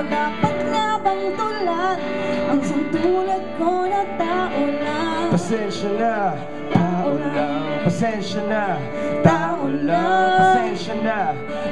dapat nga bang tulad ang sumtulad ko na tao lang? Pasensya na, tao lang. Pasensya na, tao lang. Pasensya na,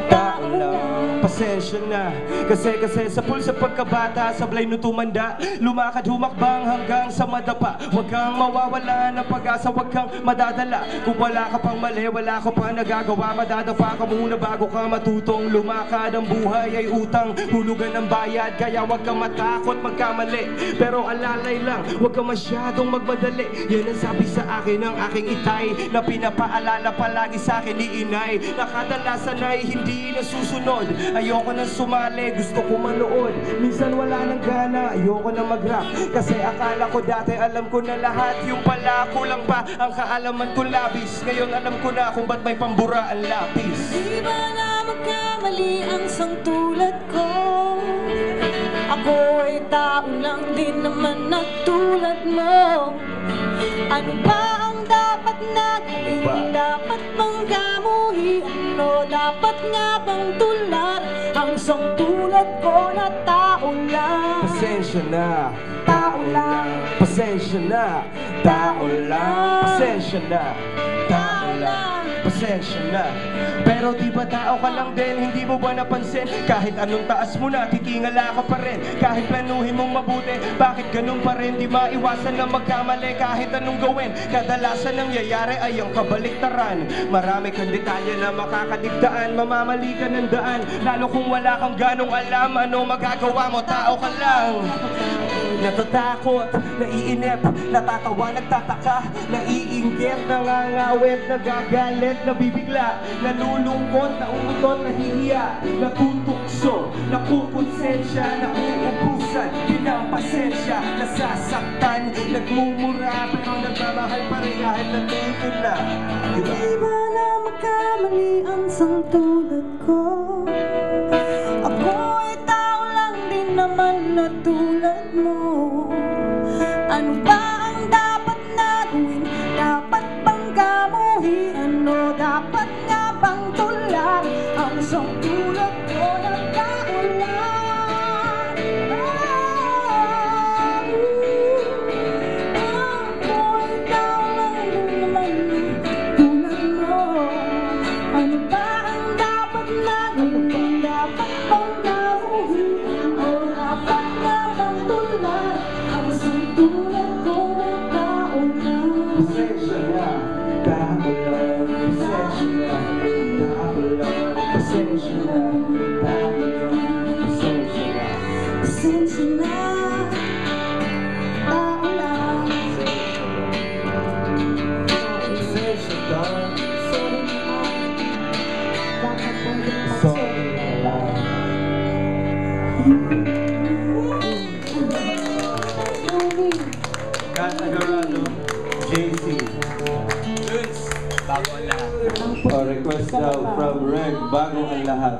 tao lang. Pasensya na. Kasi sa pulsa pagkabata, sablay nung tumanda, lumakad humakbang hanggang sa madapa. Huwag kang mawawala ng pag-asa, huwag kang madadala. Kung wala ka pang mali, wala ka pang nagagawa, madadafa ka muna bago ka matutong lumakad. Ang buhay ay utang, hulugan ng bayad, kaya huwag kang matakot magkamali. Pero alalay lang, huwag kang masyadong magmadali. Yan ang sabi sa akin ng aking itay, na pinapaalala palagi sa akin ni inay, na kadalasan ay hindi nasusunod. Ayoko nang sumali, gusto ko manood. Minsan wala nang gana, ayoko na mag-rap, kasi akala ko dati alam ko na lahat. Yung pala kulang pa ang kaalaman ko labis. Ngayon alam ko na kung ba't may pambura ang lapis. Di ba na magkamali ang sangtulad ko? Ako ay tao lang din naman na tulad mo. Ano ba ang dapat na gawin? Dapat bang gamuhin? Ano dapat nga bang tulad ang sangtulad ko na tao lang? Pasensya na, Tao lang. pasensya na, tao lang. Pasensya na, Tao lang. pasensya na. Pero di ba tao ka lang din, hindi mo ba napansin? Kahit anong taas mo na, titingala ka pa rin. Kahit planuhin mong mabuti, bakit ganun pa rin? Di maiwasan na magkamali kahit anong gawin. Kadalasan nangyayari ay ang kabaliktaran. Marami kang detalye na makakadigdaan, mamamali ka ng daan. Lalo kung wala kang ganong alam, ano magagawa mo? Tao ka lang. Natatakot, naiinip, natatawa, nagtataka, naiinggit, nangangawit, nagagalit, nabibigla, nalulungkot, nauutot, nahihiya, natutukso, nakukonsensya, nauubusan, pinapasensya, nasasaktan, nagmumura, pero nagmamahal pa rin kahit natuto na. Diba? Di ba na magkamali ang sangtulad ko? Ako ay tao lang din naman na tulad mo. Ano ba ang dapat na gawin? Dapat bang gamuhin? Ano dapat nga bang tulad ang sangtulad ko na tao lang? Ako ay tao lang din naman na tulad mo. Ano ba ang dapat na gawin? Dapat bang gamuhin? O dapat nga bang tulad ang sangtulad ko na tao lang? Pasensya na, tao lang. Pasensya na, tao lang. Pasensya na, tao lang. Pasensya na. Pasensya na, tao lang. Pasensya na. Sorry na, bakit pwede Sorry na lang. Categorado, JC. Bago ang lahat. A request daw from Reg, bago ang lahat.